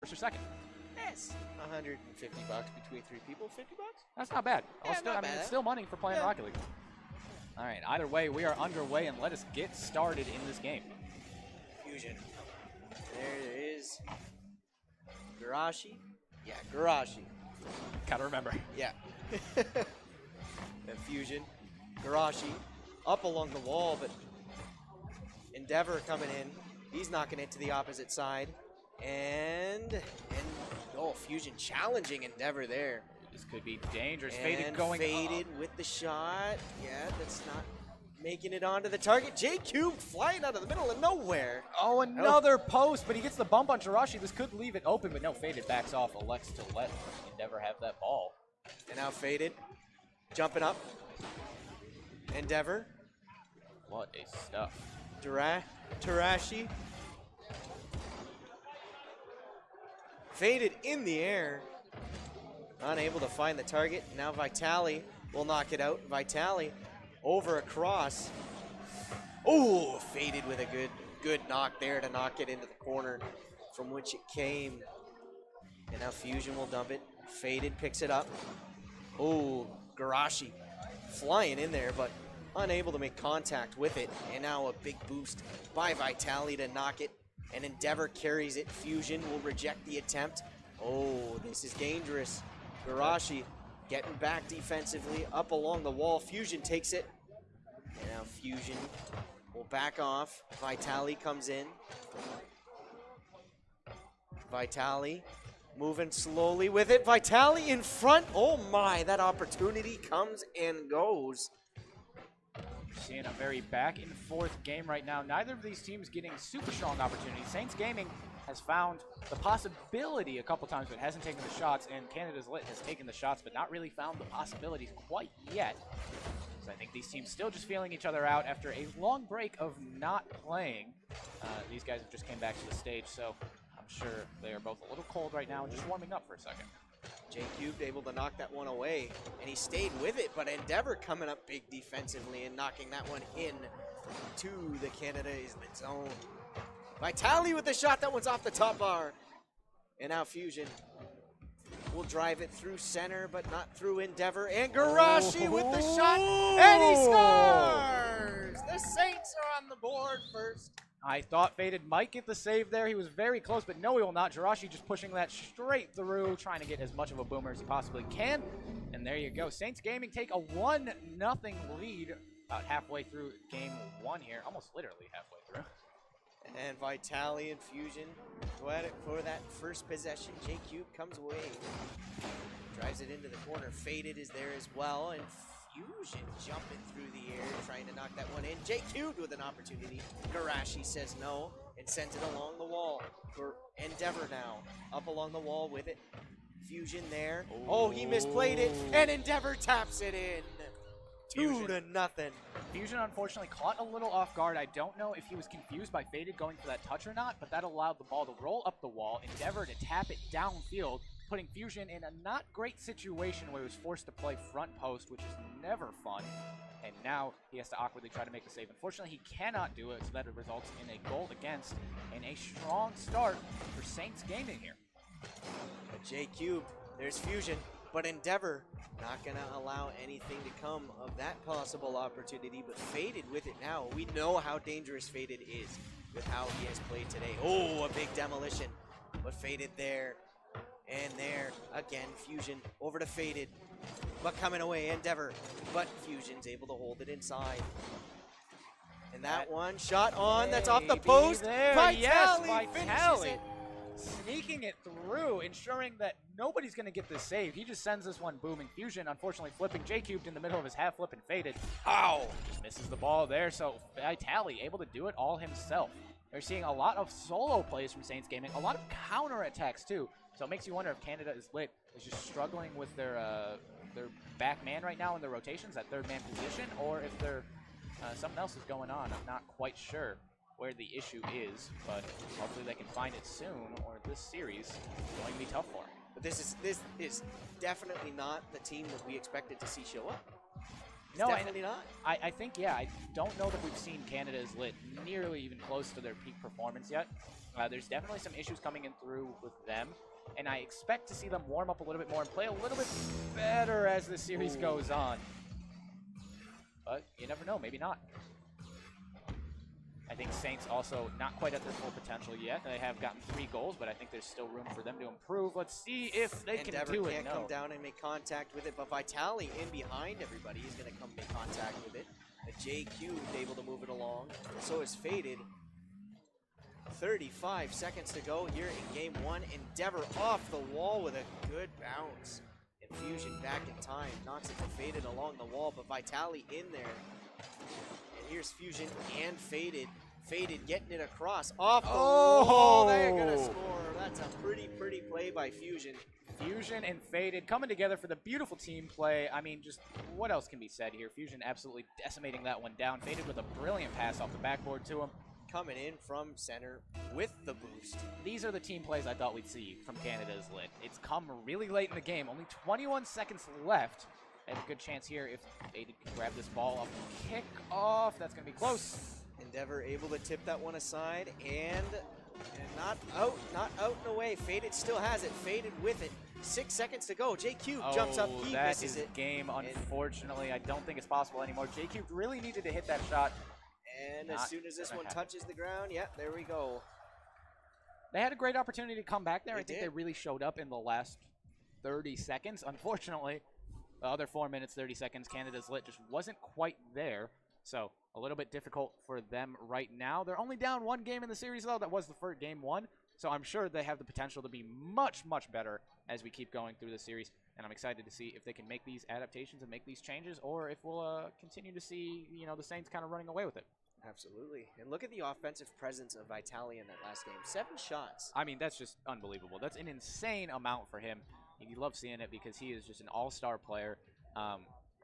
first or second. Yes, 150 bucks between 3 people. 50 bucks? That's not bad. Yeah, not I mean, bad. it's still money for playing Rocket League. All right, either way, we are underway, and let us get started in this game. Fusion. There is Garashi. Yeah, Garashi. Gotta remember. Yeah. And Fusion. Garashi up along the wall, but Endeavor coming in. He's knocking it to the opposite side. And Fusion challenging Endeavor there. This could be dangerous. And Faded going Faded up. with the shot. Yeah, that's not making it onto the target. J-Cube flying out of the middle of nowhere. Oh, another post, but he gets the bump on Jirachi. This could leave it open, but no, Faded backs off, elects to let Endeavor have that ball. And now Faded jumping up. Endeavor. What a stuff. Tarashi. Faded in the air. Unable to find the target. Now Vitali will knock it out. Vitali over across. Oh, Faded with a good knock there to knock it into the corner from which it came. And now Fusion will dump it. Faded picks it up. Oh, Garashi flying in there, but unable to make contact with it. And now a big boost by Vitali to knock it. And Endeavor carries it. Fusion will reject the attempt. Oh, this is dangerous. Garashi getting back defensively up along the wall. Fusion takes it. And now Fusion will back off. Vitali comes in. Vitali moving slowly with it. Vitali in front. Oh my, that opportunity comes and goes. Seeing a very back and forth game right now. Neither of these teams getting super strong opportunities. Saints Gaming has found the possibility a couple times, but hasn't taken the shots, and Canada's Lit has taken the shots, but not really found the possibilities quite yet. So I think these teams still just feeling each other out after a long break of not playing. These guys have just came back to the stage, so I'm sure they are both a little cold right now and just warming up for a second. J-Cube able to knock that one away, and he stayed with it, but Endeavor coming up big defensively and knocking that one in to the Canada is its own. Vitali with the shot, that one's off the top bar. And now Fusion will drive it through center, but not through Endeavor. And Garashi with the shot, and he scores! The Saints are on the board first. I thought Faded might get the save there. He was very close, but no, he will not. Jirachi just pushing that straight through, trying to get as much of a boomer as he possibly can. And there you go. Saints Gaming take a 1-0 lead about halfway through game 1 here. Almost literally halfway through. And Vitali and Fusion go at it for that first possession. J-Cube comes away. Drives it into the corner. Faded is there as well. And Fusion jumping through the air, trying to knock that one in. J-Cube with an opportunity. Garashi says no and sends it along the wall. For Endeavor now, up along the wall with it. Fusion there. Oh, he misplayed it, and Endeavor taps it in. 2-0. Fusion unfortunately caught a little off guard. I don't know if he was confused by Faded going for that touch or not, but that allowed the ball to roll up the wall. Endeavor to tap it downfield, putting Fusion in a not great situation where he was forced to play front post, which is never fun. And now he has to awkwardly try to make the save. Unfortunately, he cannot do it, so that it results in a goal against and a strong start for Saints Gaming here. But J-Cube, there's Fusion, but Endeavor not going to allow anything to come of that possible opportunity, but Faded with it now. We know how dangerous Faded is with how he has played today. Oh, a big demolition, but Faded there. And there, again, Fusion over to Faded, but coming away, Endeavor, but Fusion's able to hold it inside. And that one shot on, that's off the post. Vitali, yes, finishes it. Sneaking it through, ensuring that nobody's going to get this save. He just sends this one booming. Fusion, unfortunately, flipping J-Cubed in the middle of his half flip and Faded. Ow! Just misses the ball there, so Vitali able to do it all himself. They're seeing a lot of solo plays from Saints Gaming, a lot of counter attacks too. So it makes you wonder if Canada is just struggling with their back man right now in their rotations, that third man position, or if they're something else is going on. I'm not quite sure where the issue is, but hopefully they can find it soon, or this series is going to be tough for them. But this is definitely not the team that we expected to see show up. No, definitely not. I think, yeah, I don't know that we've seen Canada's Lit nearly even close to their peak performance yet. There's definitely some issues coming in through with them, and I expect to see them warm up a little bit more and play a little bit better as the series goes on. But you never know, maybe not. I think Saints also not quite at their full potential yet. They have gotten 3 goals, but I think there's still room for them to improve. Let's see if they can do it. Can't come down and make contact with it, but Vitali in behind everybody is going to come make contact with it. JQ able to move it along. So is Faded. 35 seconds to go here in game 1. Endeavor off the wall with a good bounce. And Fusion back in time. Knocks it to Faded along the wall, but Vitali in there. And here's Fusion and Faded. Faded getting it across. Off the wall. They're going to score. That's a pretty play by Fusion. Fusion and Faded coming together for the beautiful team play. I mean, just what else can be said here? Fusion absolutely decimating that one down. Faded with a brilliant pass off the backboard to him. Coming in from center with the boost. These are the team plays I thought we'd see from Canada's Lit. It's come really late in the game. Only 21 seconds left. They have a good chance here if Faded can grab this ball off the kick off. That's going to be close. Endeavor able to tip that one aside and not out and away. Faded still has it. Faded with it. 6 seconds to go. JQ jumps up. He misses it. Game, unfortunately. I don't think it's possible anymore. JQ really needed to hit that shot. And as soon as this one touches the ground, there we go. They had a great opportunity to come back there. I think did. they really showed up in the last 30 seconds. Unfortunately, the other 4 minutes, 30 seconds, Canada's Lit just wasn't quite there. So a little bit difficult for them right now. They're only down 1 game in the series, though. That was the first game 1. So I'm sure they have the potential to be much better as we keep going through the series. And I'm excited to see if they can make these adaptations and make these changes, or if we'll continue to see, the Saints kind of running away with it. Absolutely. And look at the offensive presence of Vitali in that last game. 7 shots. I mean, that's just unbelievable. That's an insane amount for him. And you love seeing it because he is just an all-star player.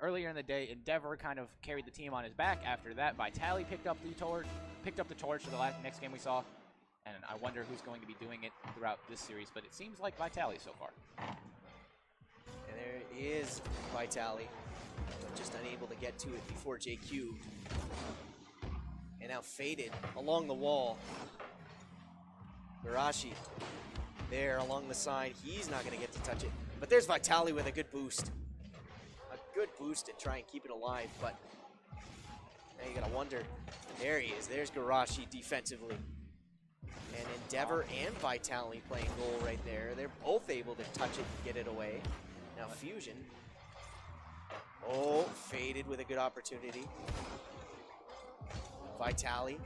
Earlier in the day, Endeavor kind of carried the team on his back. After that, Vitali picked up the torch for the next game we saw. And I wonder who's going to be doing it throughout this series. But it seems like Vitali so far. And there is Vitali, but just unable to get to it before JQ. And now Faded along the wall. Garashi there along the side. He's not going to get to touch it. But there's Vitali with a good boost. A good boost to try and keep it alive. But now you got to wonder. There he is. There's Garashi defensively. And Endeavor and Vitali playing goal right there. They're both able to touch it and get it away. Now Fusion. Oh, Faded with a good opportunity. Vitali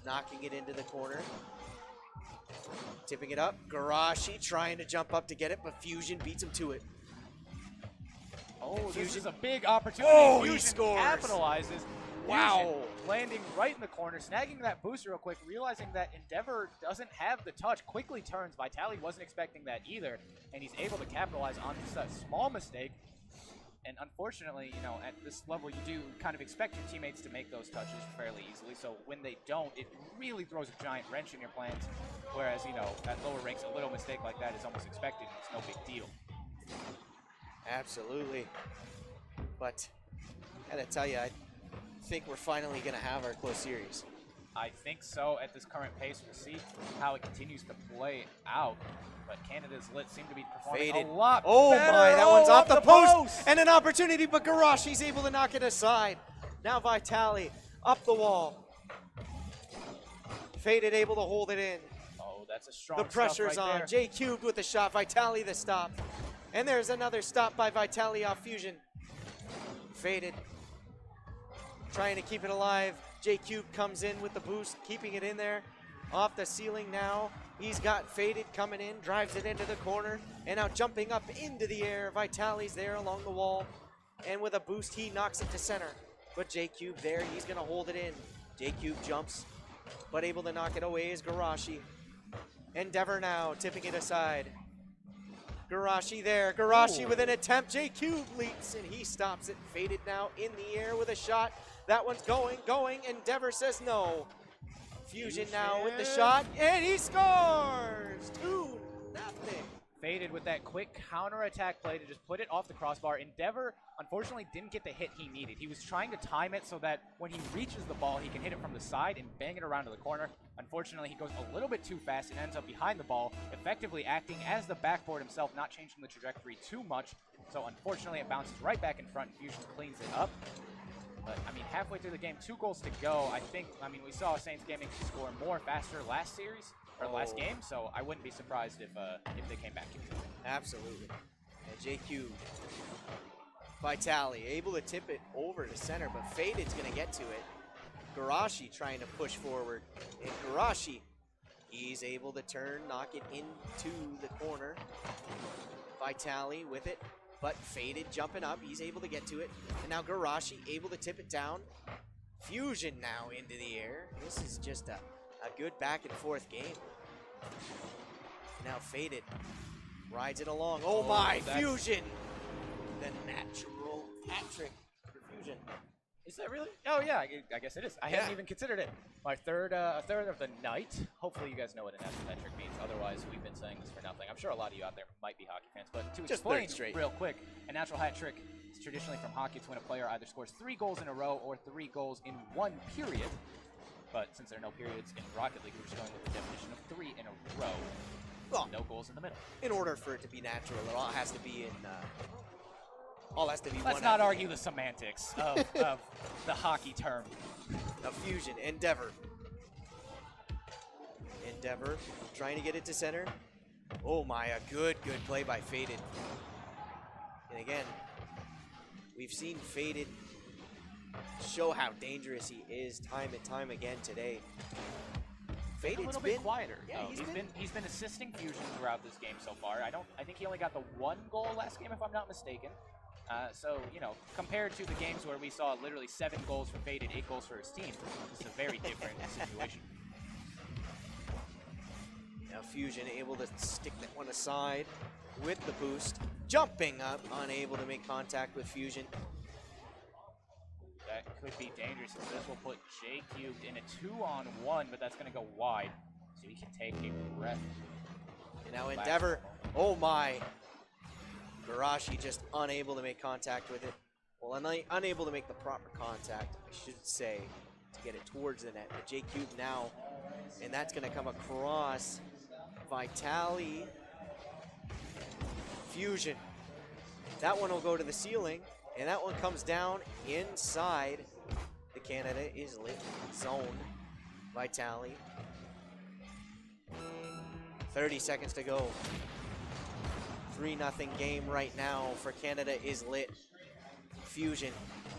knocking it into the corner. Tipping it up. Garashi trying to jump up to get it, but Fusion beats him to it. Oh, Fusion. This is a big opportunity. Oh, Fusion he scores. Capitalizes. Wow. Fusion landing right in the corner, snagging that boost real quick, realizing that Endeavor doesn't have the touch, quickly turns. Vitali wasn't expecting that either, and he's able to capitalize on just a small mistake. And unfortunately, at this level, you do kind of expect your teammates to make those touches fairly easily. So when they don't, it really throws a giant wrench in your plans. Whereas, at lower ranks, a little mistake like that is almost expected, and it's no big deal. Absolutely. But I gotta tell you, I think we're finally gonna have our close series. I think so. At this current pace, we'll see how it continues to play out. But Canada's Lit seem to be performing Faded. a lot Oh better. my, that one's off the post. And an opportunity, but Garashi's able to knock it aside. Now Vitali up the wall. Faded able to hold it in. Oh, that's a strong The pressure's stuff right on. there. J Cubed with the shot. Vitali the stop. And there's another stop by Vitali off Fusion. Faded. Trying to keep it alive. J Cubed comes in with the boost, keeping it in there. Off the ceiling now. He's got Faded coming in, drives it into the corner, and now jumping up into the air. Vitali's there along the wall, and with a boost, he knocks it to center. But J-Cube there, he's gonna hold it in. J-Cube jumps, but able to knock it away is Garashi. Endeavor now, tipping it aside. Garashi there, Garashi with an attempt. J-Cube leaps, and he stops it. Faded now in the air with a shot. That one's going. Endeavor says no. Fusion now with the shot, and he scores! 2-0. Faded with that quick counter-attack play to just put it off the crossbar. Endeavor, unfortunately, didn't get the hit he needed. He was trying to time it so that when he reaches the ball, he can hit it from the side and bang it around to the corner. Unfortunately, he goes a little bit too fast and ends up behind the ball, effectively acting as the backboard himself, not changing the trajectory too much. So unfortunately, it bounces right back in front, and Fusion cleans it up. But, I mean, halfway through the game, 2 goals to go. We saw Saints Gaming score more faster last series, or last game, so I wouldn't be surprised if they came back. Absolutely. And JQ, Vitali, able to tip it over to center, but Faded's going to get to it. Garashi trying to push forward, and Garashi, he's able to turn, knock it into the corner. Vitali with it. But Faded jumping up, he's able to get to it. And now Garashi able to tip it down. Fusion now into the air. This is just a good back and forth game. Now Faded rides it along. Oh my, Fusion! The natural hat trick for Fusion. Is that really? Oh yeah, I guess it is. I hadn't even considered it. My third of the night. Hopefully you guys know what a natural hat trick means. Otherwise, we've been saying this for nothing. I'm sure a lot of you out there might be hockey fans, but to explain real quick, a natural hat trick is traditionally from hockey. It's when a player either scores 3 goals in a row or 3 goals in 1 period. But since there are no periods in Rocket League, we're just going with the definition of 3 in a row. Well, no goals in the middle. In order for it to be natural, it all has to be in. Let's not argue the semantics of the hockey term. Of Fusion, Endeavor. Endeavor trying to get it to center. Oh my, a good play by Faded. And again, we've seen Faded show how dangerous he is time and time again today. Faded's a little bit quieter. Yeah, he's been assisting Fusion throughout this game so far. I think he only got the 1 goal last game, if I'm not mistaken. So, you know, compared to the games where we saw literally 7 goals for Faded, 8 goals for his team, it's a very different situation. Now Fusion able to stick that one aside with the boost. Jumping up, unable to make contact with Fusion. That could be dangerous, as this will put J Cubed in a 2-on-1, but that's going to go wide, so he can take a breath. And now Endeavor, oh my. Garashi just unable to make contact with it. Well, unable to make the proper contact, I should say, to get it towards the net. But J-Cube now, and that's going to come across Vitali. Fusion. That one will go to the ceiling, and that one comes down inside the Canada is lit zone. Vitali. 30 seconds to go. 3-0 game right now for Canada is lit. Fusion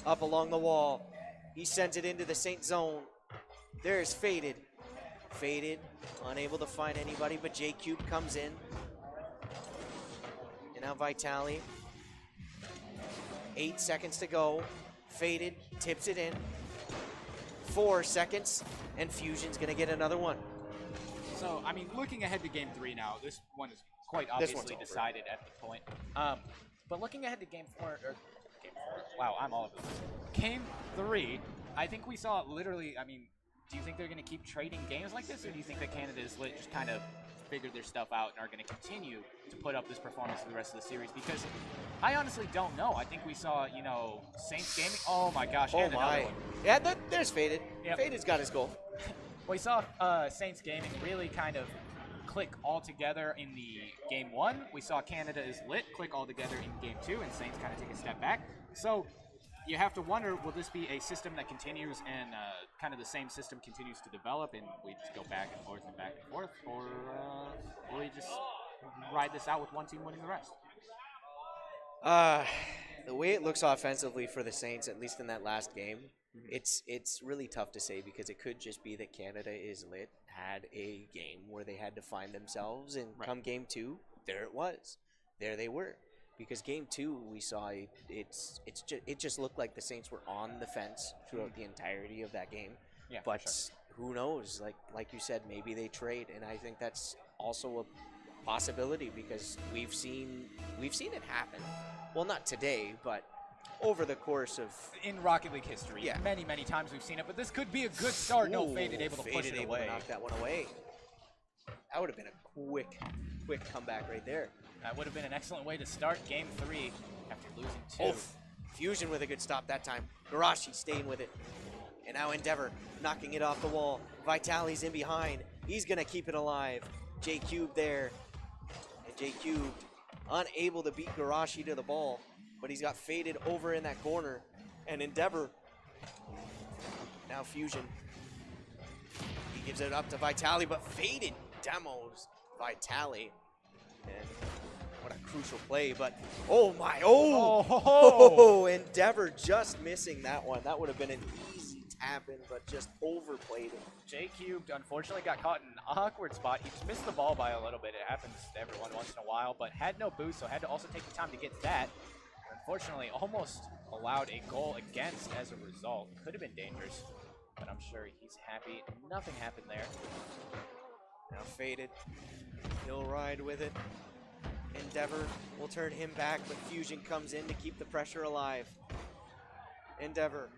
up along the wall. He sends it into the Saint zone. There's Faded. Faded, unable to find anybody, but J-Cube comes in. And now Vitali. 8 seconds to go. Faded, tips it in. 4 seconds, and Fusion's gonna get another one. So, I mean, looking ahead to game 3 now, this one is quite obviously decided at the point. But looking ahead to game 4, wow, I'm all over this. Game 3, I think we saw literally, I mean, do you think they're going to keep trading games like this, or do you think that Canada is lit just kind of figured their stuff out and are going to continue to put up this performance for the rest of the series? Because I honestly don't know. I think we saw, you know, Saints Gaming. Oh my gosh. Oh my. Yeah, there's Faded. Yep. Faded's got his goal. We saw Saints Gaming really kind of click all together in the game 1. We saw Canada is lit click all together in game 2, and Saints kind of take a step back. So you have to wonder, will this be a system that continues and kind of the same system continues to develop and we just go back and forth, or will we just ride this out with one team winning the rest? The way it looks offensively for the Saints, at least in that last game, it's really tough to say, because it could just be that Canada is lit had a game where they had to find themselves, and come game 2, there it was. There they were. Because game 2, we saw it just looked like the Saints were on the fence throughout the entirety of that game. Yeah, but who knows? Like you said, maybe they trade, and I think that's also a possibility, because we've seen it happen. Well, not today, but over the course of in Rocket League history, many times we've seen it. But this could be a good start. No, Faded able to push it away. To knock that one away. That would have been a quick comeback right there. That would have been an excellent way to start game 3 after losing 2. Oh, Fusion with a good stop that time. Garashi staying with it. And now Endeavor knocking it off the wall. Vitali's in behind. He's going to keep it alive. J-Cube there. And J-Cube unable to beat Garashi to the ball. But he's got Faded over in that corner. And Endeavor. Now Fusion. He gives it up to Vitali, but Faded demos Vitali. And what a crucial play, but oh my, Endeavor just missing that one. That would have been an easy tap-in, but just overplayed it. J-Cube unfortunately got caught in an awkward spot. He just missed the ball by a little bit. It happens to everyone once in a while, but had no boost, so had to also take the time to get that. Unfortunately, almost allowed a goal against as a result. Could have been dangerous, but I'm sure he's happy. Nothing happened there. Now Faded. He'll ride with it. Endeavor will turn him back, but Fusion comes in to keep the pressure alive. Endeavor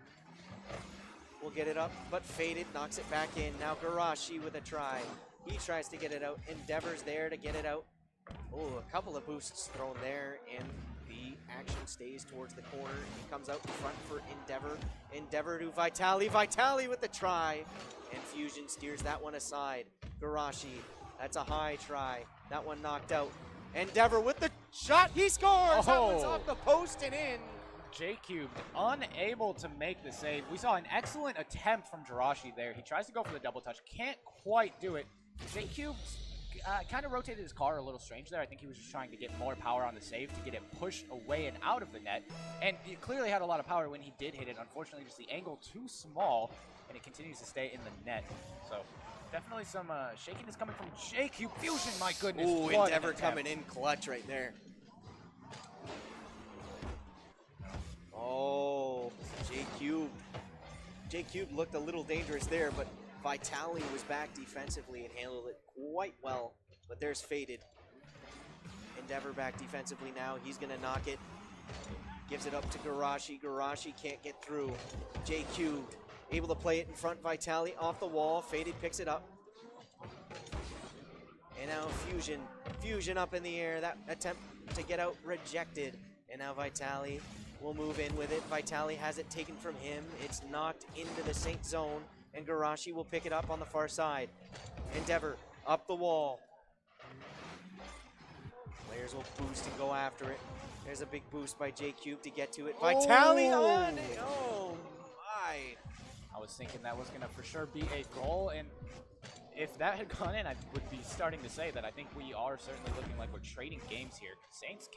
will get it up, but Faded knocks it back in. Now Garashi with a try. He tries to get it out. Endeavor's there to get it out. Oh, a couple of boosts thrown there, and the action stays towards the corner. He comes out in front for Endeavor. Endeavor to Vitali. Vitali with the try, and Fusion steers that one aside. Garashi, that's a high try. That one knocked out. Endeavor with the shot, he scores! That one's off the post and in. J-Cube unable to make the save. We saw an excellent attempt from Jirashi there. He tries to go for the double touch, can't quite do it. J-Cube kind of rotated his car a little strange there. I think he was just trying to get more power on the save to get it pushed away and out of the net. And he clearly had a lot of power when he did hit it. Unfortunately, just the angle too small, and it continues to stay in the net. So definitely some shakiness coming from J-Cube. Fusion, my goodness. Ooh, Endeavor coming in clutch right there. Oh, J-Cube. J-Cube looked a little dangerous there, but Vitali was back defensively and handled it quite well. But there's Faded. Endeavor back defensively now. He's going to knock it. Gives it up to Garashi. Garashi can't get through. J-Cube able to play it in front. Vitali off the wall. Faded picks it up. And now Fusion. Fusion up in the air. That attempt to get out rejected. And now Vitali will move in with it. Vitali has it taken from him. It's knocked into the Saint zone. And Garashi will pick it up on the far side. Endeavor up the wall. Players will boost and go after it. There's a big boost by J-Cube to get to it. Vitali on! Oh my! I was thinking that was going to for sure be a goal, and if that had gone in, I would be starting to say that I think we are certainly looking like we're trading games here. Saints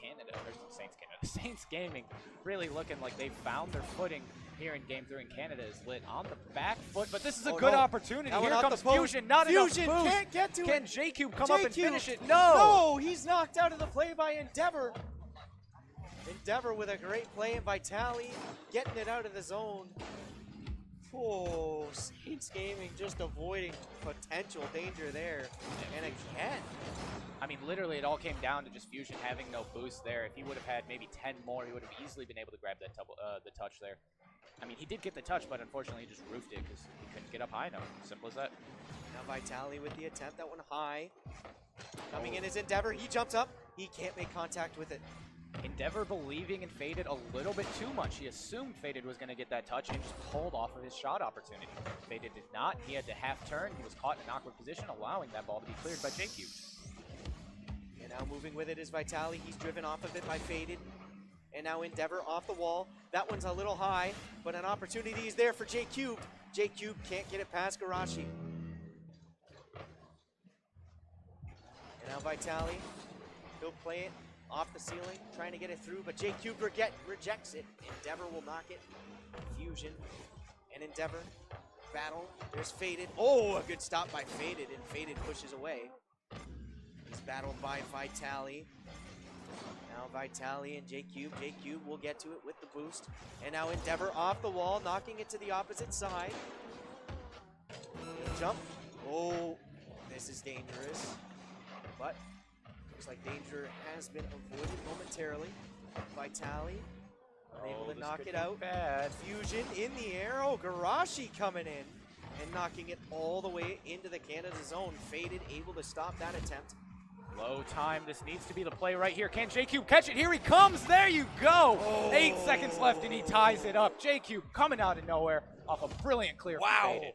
Gaming really looking like they found their footing here in Game 3, and Canada is lit on the back foot, but this is a good opportunity. Here comes Fusion, not enough boost. Can't get to it. Can J-Cube come up and finish it? No, he's knocked out of the play by Endeavor. Endeavor with a great play, and Vitali getting it out of the zone. Oh, Saints Gaming just avoiding potential danger there. And again. I mean, literally, it all came down to just Fusion having no boost there. If he would have had maybe 10 more, he would have easily been able to grab that the touch there. I mean, he did get the touch, but unfortunately, he just roofed it because he couldn't get up high enough. Simple as that. Now Vitali with the attempt. That one high. Coming in is Endeavor. He jumps up. He can't make contact with it. Endeavor believing in Faded a little bit too much. He assumed Faded was going to get that touch and just pulled off of his shot opportunity. Faded did not. He had to half turn. He was caught in an awkward position, allowing that ball to be cleared by J-Cube. And now moving with it is Vitali. He's driven off of it by Faded. And now Endeavor off the wall. That one's a little high, but an opportunity is there for J-Cube. J-Cube can't get it past Garashi. And now Vitali. He'll play it off the ceiling, trying to get it through, but J-Cube rejects it. Endeavor will knock it. Fusion and Endeavor battle. There's Faded. Oh, a good stop by Faded, and Faded pushes away. He's battled by Vitali. Now Vitali and J-Cube. J-Cube will get to it with the boost. And now Endeavor off the wall, knocking it to the opposite side. Jump. Oh, this is dangerous. But looks like danger has been avoided momentarily. Vitali unable to knock it out. Bad. Fusion in the air. Oh, Garashi coming in and knocking it all the way into the Canada zone. Faded, able to stop that attempt. Low time. This needs to be the play right here. Can J-Cube catch it? Here he comes. There you go. Oh. 8 seconds left, and he ties it up. J-Cube coming out of nowhere off a brilliant clear. Wow. Faded.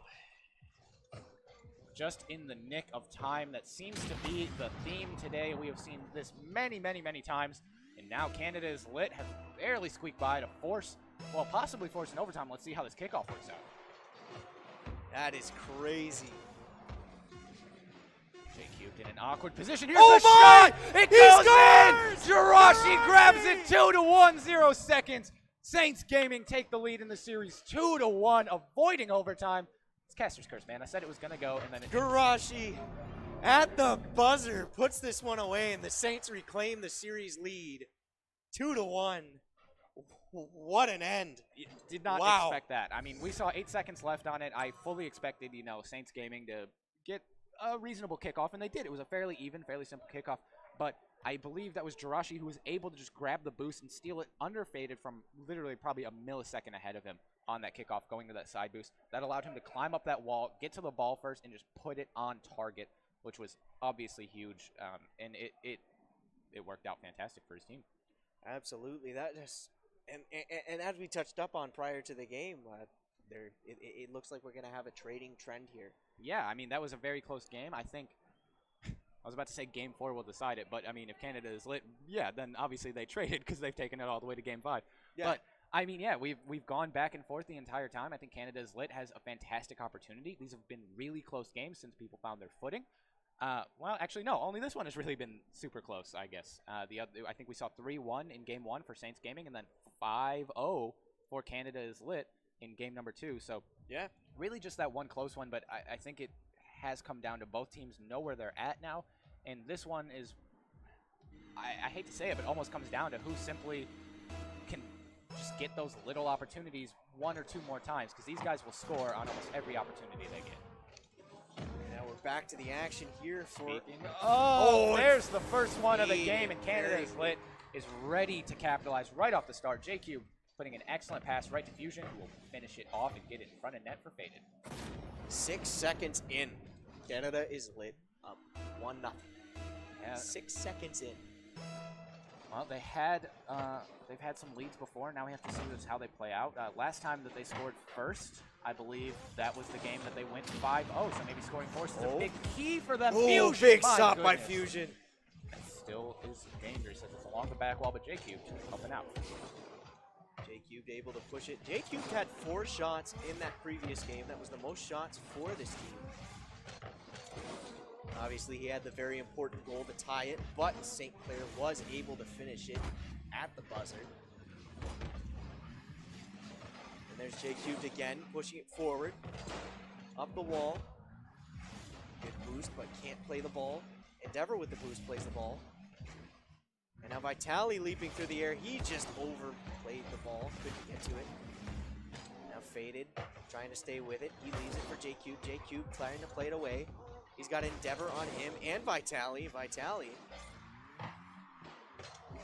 Just in the nick of time. That seems to be the theme today. We have seen this many, many, many times. And now Canada is lit. Have barely squeaked by to force, well, possibly force an overtime. Let's see how this kickoff works out. That is crazy. J-Cube in an awkward position. Here's Oh the my! shot. It He goes scores! in. Jirachi grabs it 2-1, 0 seconds. Saints Gaming take the lead in the series 2-1, avoiding overtime. It's Caster's curse, man. I said it was going to go, and then it Garashi at the buzzer puts this one away, and the Saints reclaim the series lead. 2-1. What an end. did not Wow. expect that. I mean, we saw 8 seconds left on it. I fully expected, you know, Saints Gaming to get a reasonable kickoff, and they did. It was a fairly even, fairly simple kickoff, but I believe that was Jirachi who was able to just grab the boost and steal it under Faded from literally probably a millisecond ahead of him on that kickoff, going to that side boost. That allowed him to climb up that wall, get to the ball first, and just put it on target, which was obviously huge, and it worked out fantastic for his team. Absolutely. That just and as we touched up on prior to the game, it looks like we're going to have a trading trend here. Yeah, I mean, that was a very close game. I think I was about to say Game 4 will decide it, but I mean, if Canada is lit, yeah, then obviously they traded because they've taken it all the way to Game 5. Yeah. But I mean, yeah, we've gone back and forth the entire time. I think Canada is lit has a fantastic opportunity. These have been really close games since people found their footing. Well, actually, no. Only this one has really been super close, I guess. The other, I think we saw 3-1 in Game 1 for Saints Gaming, and then 5-0 for Canada is lit in Game number 2. So, yeah, really just that one close one, but I think it has come down to both teams know where they're at now, and this one is, I hate to say it, but almost comes down to who simply can just get those little opportunities 1 or 2 more times, because these guys will score on almost every opportunity they get. Now we're back to the action here for... Oh, there's the first one of the game, and Canada is lit, is ready to capitalize right off the start. JQ putting an excellent pass right to Fusion, who will finish it off and get it in front of net for Faded. 6 seconds in. Canada is lit up 1-0. Yeah. 6 seconds in. Well, they've had some leads before. Now we have to see how they play out. Last time that they scored first, I believe that was the game that they went 5-0. So maybe scoring force is a big key for them. Oh, Fusion, big my stop by goodness. Fusion. That still is dangerous as it's along the back wall, but J-Cube helping out. J-Cube able to push it. J-Cube had 4 shots in that previous game. That was the most shots for this team. Obviously, he had the very important goal to tie it, but St. Clair was able to finish it at the buzzer. And there's J-Cubed again, pushing it forward. Up the wall. Good boost, but can't play the ball. Endeavor with the boost plays the ball. And now Vitali leaping through the air. He just overplayed the ball. Couldn't get to it. Now Faded, trying to stay with it. He leaves it for J-Cube. J-Cube trying to play it away. He's got Endeavor on him and Vitali. Vitali.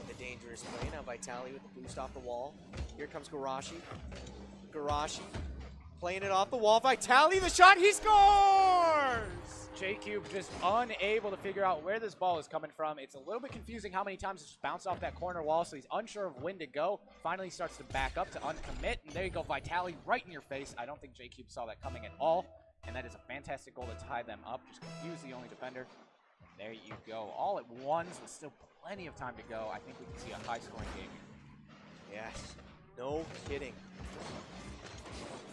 The dangerous play. Now Vitali with the boost off the wall. Here comes Garashi. Garashi playing it off the wall. Vitali, the shot. He scores! J-Cube just unable to figure out where this ball is coming from. It's a little bit confusing how many times it's just bounced off that corner wall, so he's unsure of when to go. Finally starts to back up to uncommit, and there you go, Vitali right in your face. I don't think J-Cube saw that coming at all, and that is a fantastic goal to tie them up. Just confuse the only defender. And there you go. All at once with still plenty of time to go. I think we can see a high-scoring game here. Yes. No kidding.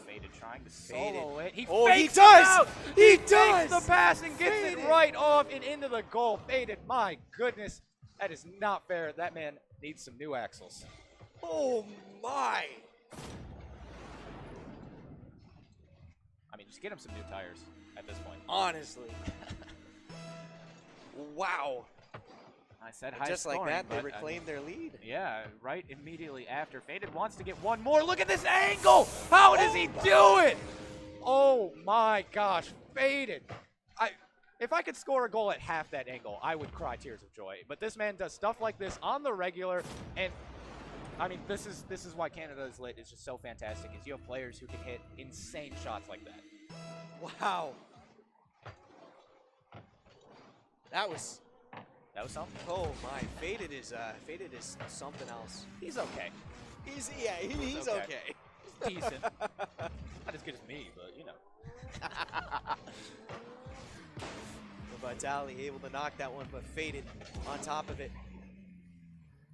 Faded trying to solo it. He Oh, fakes he does! it out. He Takes does! the pass and gets Faded. it right off and into the goal. Faded. My goodness. That is not fair. That man needs some new axles. Oh my! I mean, just get him some new tires at this point. Honestly. Wow. I said And high just scoring, like that, they but, reclaimed their lead. Yeah, right immediately after. Faded wants to get one more. Look at this angle. How does he do it? Oh my gosh, Faded. If I could score a goal at half that angle, I would cry tears of joy. But this man does stuff like this on the regular, and I mean, this is why Canada is lit. It's just so fantastic. Is you have players who can hit insane shots like that. Wow. That was That was something. Oh my, Faded is something else. He's okay. He's He's okay. okay. He's decent. Not as good as me, but you know. Vitali able to knock that one, but Faded on top of it.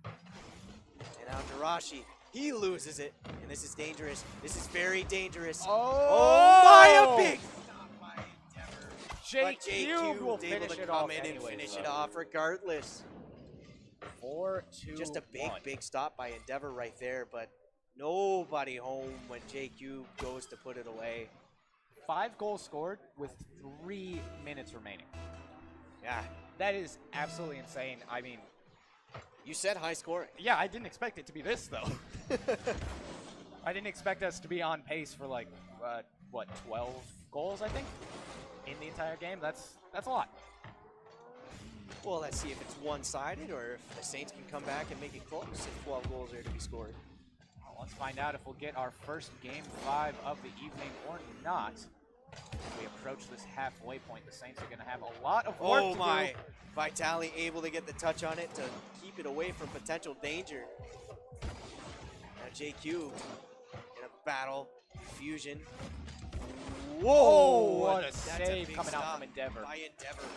And now Jirachi, he loses it, and this is dangerous. This is very dangerous. Oh, my, a big stop by Endeavor. JQ will able finish to it come off in anyways, and finish it though. off regardless. 4-2. Just a big stop by Endeavor right there, but nobody home when JQ goes to put it away. 5 goals scored with 3 minutes remaining. Yeah. That is absolutely insane. I mean, you said high scoring. Yeah, I didn't expect it to be this, though. I didn't expect us to be on pace for, like, 12 goals, I think, in the entire game. That's a lot. Well, let's see if it's one-sided or if the Saints can come back and make it close if 12 goals are to be scored. Well, let's find out if we'll get our first Game 5 of the evening or not. As we approach this halfway point, the Saints are going to have a lot of work to do. Vitali able to get the touch on it to keep it away from potential danger. Now JQ in a battle, fusion. Whoa! What a save coming out from Endeavor. By Endeavor.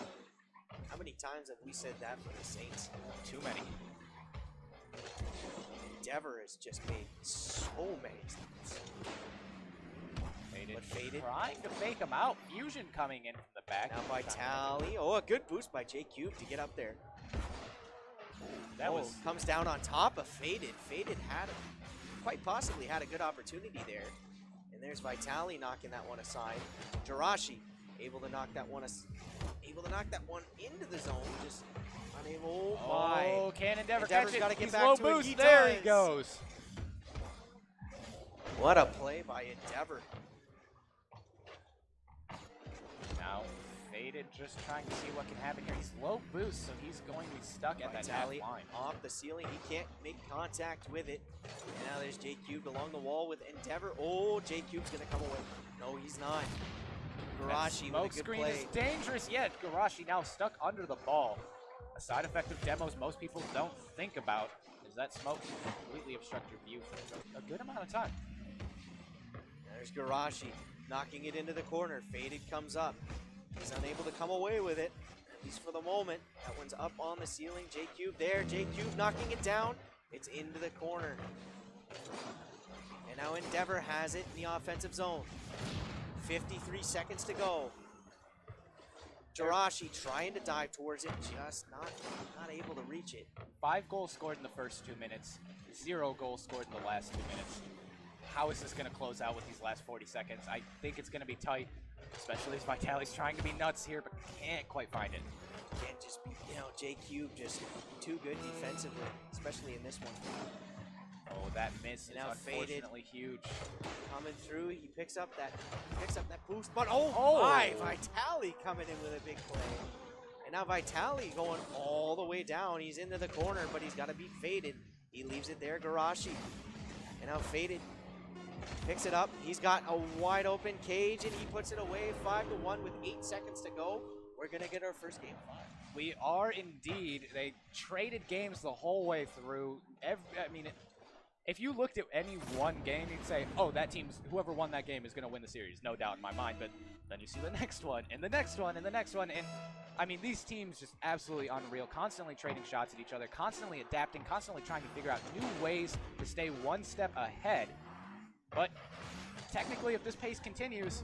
How many times have we said that for the Saints? Too many. Endeavor has just made so many stops. Faded. Trying to fake him out. Fusion coming in from the back. Now Vitali. Oh, a good boost by J-Cube to get up there. That comes down on top of Faded. Faded quite possibly had a good opportunity there. And there's Vitali knocking that one aside. Jirachi able to knock that one into the zone. Just unable. Oh my! Oh, can Endeavor Endeavor's catch it? got to get He's back low to boost. it. There he goes. What a play by Endeavor. Now, Faded just trying to see what can happen here. He's low boost, so he's going to be stuck at that half line. Off the ceiling. He can't make contact with it. And now there's J-Cube along the wall with Endeavor. Oh, J-Cube's going to come away. No, he's not. Garashi with a good screen play. Is dangerous yet. Garashi now stuck under the ball. A side effect of demos most people don't think about is that smoke can completely obstruct your view for a good amount of time. There's Garashi knocking it into the corner. Faded comes up. He's unable to come away with it, at least for the moment. That one's up on the ceiling. J-Cube there. J-Cube knocking it down. It's into the corner. And now Endeavor has it in the offensive zone. 53 seconds to go. Jirachi trying to dive towards it, just not able to reach it. 5 goals scored in the first 2 minutes, 0 goals scored in the last 2 minutes. How is this going to close out with these last 40 seconds? I think it's going to be tight, especially as Vitali's trying to be nuts here, but can't quite find it. Can't just be, J-Cube just too good defensively, especially in this one. Oh, that miss is unfortunately huge. Coming through, he picks up that boost, but my, Vitali coming in with a big play. And now Vitali going all the way down. He's into the corner, but he's got to be Faded. He leaves it there, Garashi. And now Faded picks it up. He's got a wide open cage, and he puts it away 5-1 with 8 seconds to go. We're going to get our first game 5. We are indeed. They traded games the whole way through. If you looked at any one game, you'd say, oh, whoever won that game is going to win the series, no doubt in my mind. But then you see the next one, and the next one, and the next one. And, these teams just absolutely unreal, constantly trading shots at each other, constantly adapting, constantly trying to figure out new ways to stay one step ahead. But technically, if this pace continues,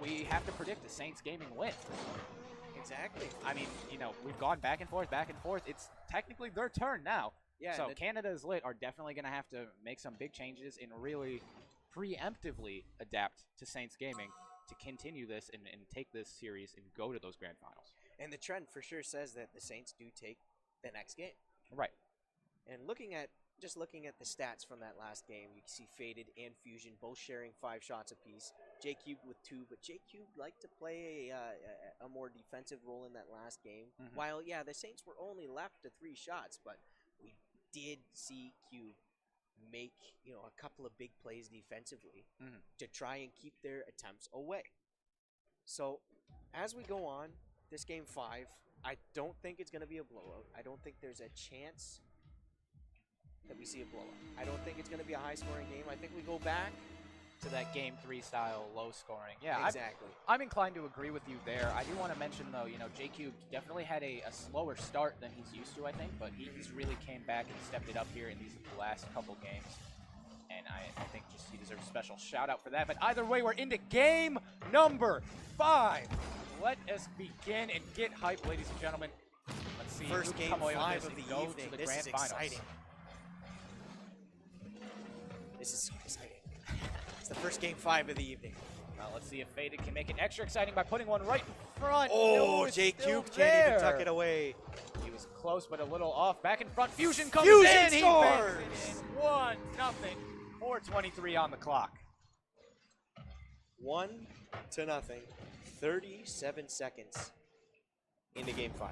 we have to predict a Saints gaming win. Exactly. We've gone back and forth. It's technically their turn now. Yeah, so Canada's Lit are definitely going to have to make some big changes and really preemptively adapt to Saints Gaming to continue this and take this series and go to those grand finals. And the trend for sure says that the Saints do take the next game. Right. And looking at the stats from that last game, you can see Faded and Fusion both sharing 5 shots apiece. J-Cube with 2, but J-Cube liked to play a more defensive role in that last game. Mm-hmm. While, the Saints were only left to 3 shots, but we did see Cube make, a couple of big plays defensively to try and keep their attempts away. So, as we go on, this game 5, I don't think it's going to be a blowout. I don't think there's a chance that we see a blowout. I don't think it's going to be a high-scoring game. I think we go back to that Game 3 style low scoring. Yeah, exactly. I'm inclined to agree with you there. I do want to mention, though, you know, J-Cube definitely had a slower start than he's used to, I think, but he's really came back and stepped it up here in these last couple games. And I think just he deserves a special shout-out for that. But either way, we're into game number 5. Let us begin and get hype, ladies and gentlemen. Let's see. First game 5 of the evening. This is exciting. This is so exciting. It's the first game 5 of the evening. Well, let's see if Faded can make it extra exciting by putting one right in front. Oh, J-Cube can't even tuck it away. He was close, but a little off. Back in front. Fusion comes Fusion in. Scores! He banks it in. 1-0. 4:23 on the clock. 1-0. 37 seconds into game 5.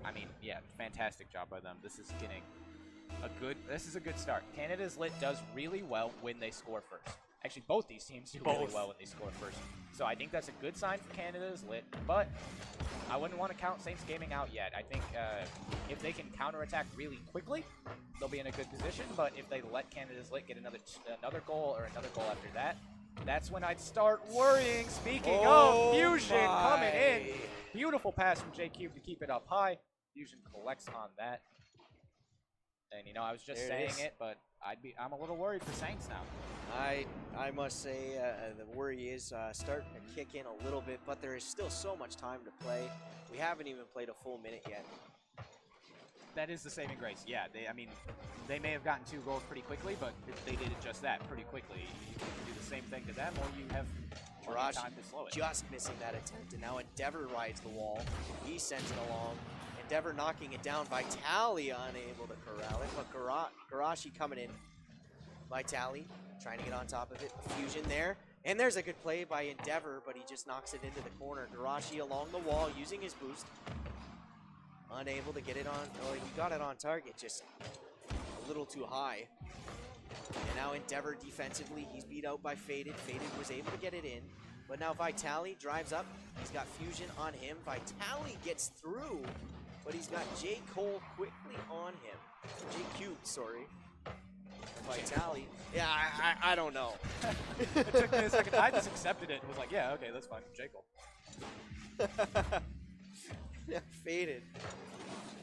I mean, yeah, fantastic job by them. This is getting this is a good start. Canada's Lit does really well when they score first. Actually, both these teams do really well when they score first. So I think that's a good sign for Canada's Lit, but I wouldn't want to count Saints Gaming out yet. I think if they can counterattack really quickly, they'll be in a good position, but if they let Canada's Lit get another goal or another goal after that, that's when I'd start worrying. Speaking of Fusion coming in. Beautiful pass from J-Cube to keep it up high. Fusion collects on that. And, you know, I was just saying it, but I'm a little worried for Saints now. I must say the worry is starting to kick in a little bit, but there is still so much time to play. We haven't even played a full minute yet. That is the saving grace. Yeah, they may have gotten 2 goals pretty quickly, but they did it just that pretty quickly. You can do the same thing to them, or you have time to slow it. Just missing that attempt, and now Endeavor rides the wall. He sends it along. Endeavor knocking it down. Vitali unable to corral it, but Garashi coming in. Vitali trying to get on top of it. Fusion there. And there's a good play by Endeavor, but he just knocks it into the corner. Garashi along the wall using his boost. Unable to get it on. Oh, he got it on target, just a little too high. And now Endeavor defensively, he's beat out by Faded. Faded was able to get it in. But now Vitali drives up. He's got Fusion on him. Vitali gets through, but he's got J. Cole quickly on him. J. Cube, sorry. Vitali. Yeah, I don't know. It took me a second. I just accepted it and was like, yeah, okay, that's fine. J. Cole. Yeah, Faded.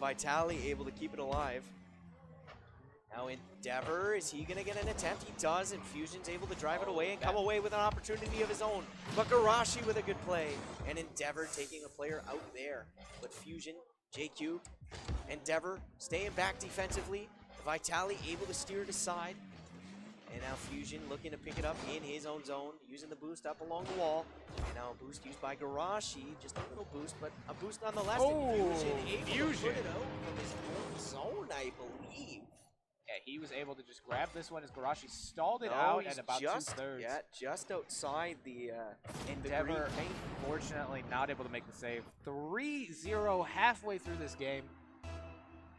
Vitali able to keep it alive. Now Endeavor, is he going to get an attempt? He does, and Fusion's able to drive it away and come away with an opportunity of his own. But Garashi with a good play, and Endeavor taking a player out there. But Fusion, J-Cube, Endeavor staying back defensively. Vitali able to steer it aside. And now Fusion looking to pick it up in his own zone, using the boost up along the wall. And now a boost used by Garashi, just a little boost, but a boost nonetheless. Oh, Fusion able to put it out from his own zone, I believe. Yeah, he was able to just grab this one as Garashi stalled it out at about 2/3. Yeah, just outside the Endeavor, fortunately not able to make the save. 3-0 halfway through this game.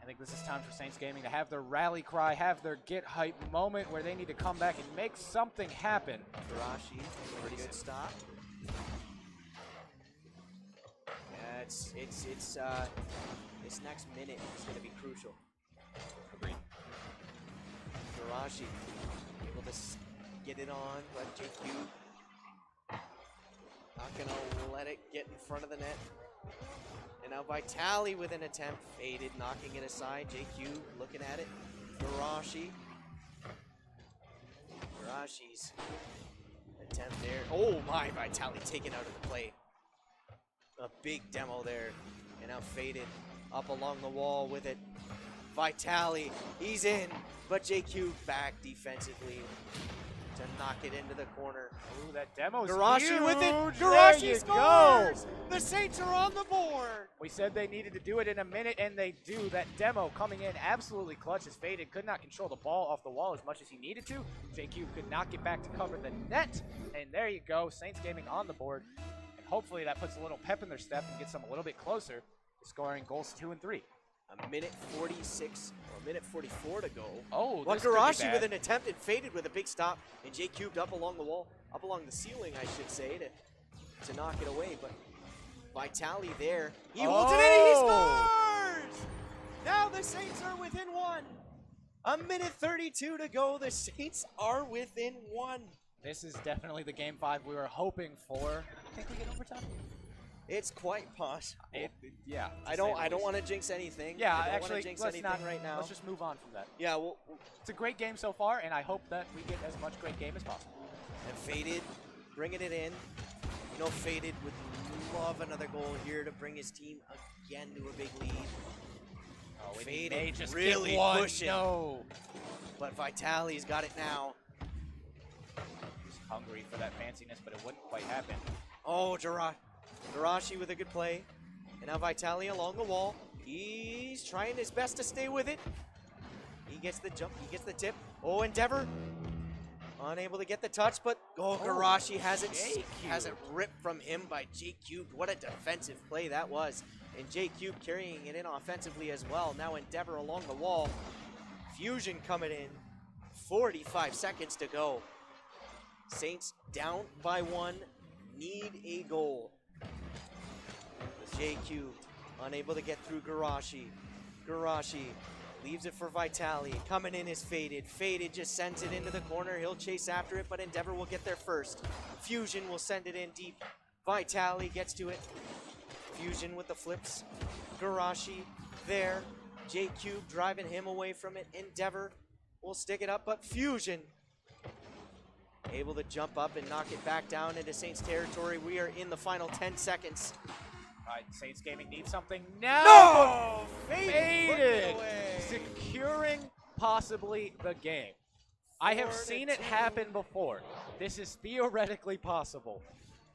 I think this is time for Saints Gaming to have their rally cry, have their get hype moment where they need to come back and make something happen. Garashi, pretty good stop. Yeah, it's this next minute is going to be crucial. Agreed. Garashi able to get it on, but JQ not going to let it get in front of the net. And now Vitali with an attempt. Faded, knocking it aside. JQ looking at it. Garashi's attempt there. Oh my, Vitali taken out of the play. A big demo there. And now Faded up along the wall with it. Vitali, he's in, but JQ back defensively to knock it into the corner. Ooh, that demo's Garashi huge. with it. There Garashi you scores! go. The Saints are on the board. We said they needed to do it in a minute, and they do. That demo coming in absolutely clutch as Faded could not control the ball off the wall as much as he needed to. JQ could not get back to cover the net, and there you go. Saints Gaming on the board, and hopefully that puts a little pep in their step and gets them a little bit closer to scoring goals 2 and 3. A minute 46, or a minute 44 to go. Oh, well, Garashi with an attempt and Faded with a big stop, and J-Cubed up along the wall, up along the ceiling, I should say, to knock it away. But Vitaly there. He holds it in and he Oh! scores! Now the Saints are within one. A minute 32 to go. The Saints are within one. This is definitely the game 5 we were hoping for. Think we get overtime? It's quite possible. Yeah. I don't want to jinx anything. Yeah, I don't actually, want to jinx let's anything not right now. Let's just move on from that. Yeah, well, It's a great game so far, and I hope that we get as much great game as possible. and Faded bringing it in. You know, Faded would love another goal here to bring his team again to a big lead. Oh, we Faded may just really get one. pushing. No. But Vitaly's got it now. Just hungry for that fanciness, but it wouldn't quite happen. Oh, Jirachi with a good play. And now Vitaly along the wall. He's trying his best to stay with it. He gets the jump. He gets the tip. Oh, Endeavor. Unable to get the touch, but Garashi has it ripped from him by J Cubed. What a defensive play that was. And J Cubed carrying it in offensively as well. Now Endeavor along the wall. Fusion coming in. 45 seconds to go. Saints down by 1. Need a goal. J Cubed unable to get through Garashi. Garashi leaves it for Vitaly. Coming in is Faded. Faded just sends it into the corner. He'll chase after it, but Endeavor will get there first. Fusion will send it in deep. Vitaly gets to it. Fusion with the flips. Garashi there. J Cube driving him away from it. Endeavor will stick it up, but Fusion able to jump up and knock it back down into Saints territory. We are in the final 10 seconds. All right, Saints Gaming needs something now. No! Faded. Securing possibly the game. I have seen it happen before. This is theoretically possible.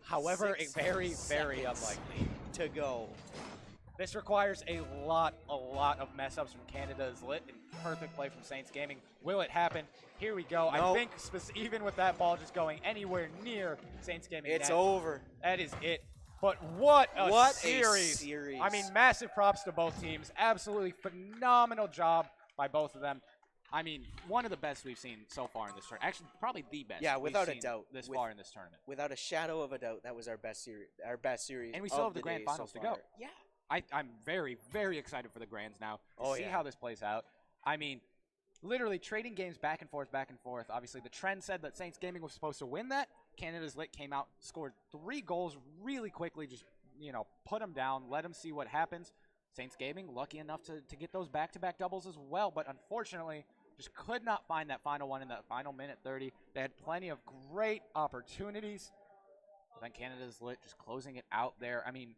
However, very, very unlikely. To go. This requires a lot of mess-ups from Canada's Lit and perfect play from Saints Gaming. Will it happen? Here we go. No. I think even with that ball just going anywhere near Saints Gaming It's net, over. that is it. But what a series. series. I mean, massive props to both teams. Absolutely phenomenal job by both of them. I mean, one of the best we've seen so far in this tournament. Actually, probably the best. Yeah, we've without a seen doubt. This far in this tournament. Without a shadow of a doubt, that was our best series. Our best series. And we still of have the grand day finals so to go. far. Yeah. I'm very, very excited for the grands now to see yeah. how this plays out. I mean, literally trading games back and forth, back and forth. Obviously, the trend said that Saints Gaming was supposed to win that. Canada's Lit came out, scored 3 goals really quickly, just, put them down, let them see what happens. Saints Gaming, lucky enough to get those back-to-back doubles as well, but unfortunately, just could not find that final one in that final minute 30. They had plenty of great opportunities. But then Canada's Lit just closing it out there. I mean,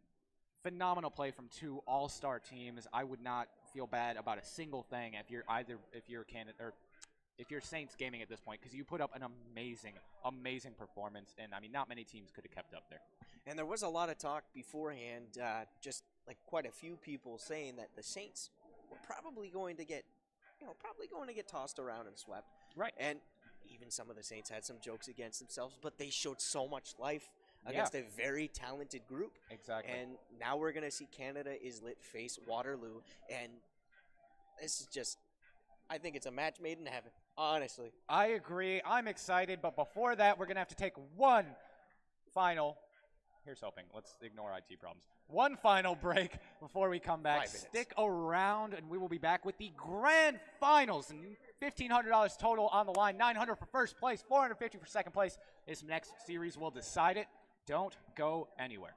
phenomenal play from 2 all-star teams. I would not feel bad about a single thing if you're Canada or if you're Saints Gaming at this point, because you put up an amazing performance, and I mean, not many teams could have kept up there. And there was a lot of talk beforehand, just like quite a few people saying that the Saints were probably going to get, tossed around and swept. Right. And even some of the Saints had some jokes against themselves, but they showed so much life against a very talented group. Exactly. And now we're going to see Canada is Lit face Waterloo, and this is just, I think it's a match made in heaven, honestly. I agree. I'm excited, but before that, we're going to have to take one final, here's hoping, let's ignore IT problems, one final break before we come back. 5 minutes. Stick around, and we will be back with the grand finals. And $1,500 total on the line, $900 for first place, $450 for second place. This next series will decide it. Don't go anywhere.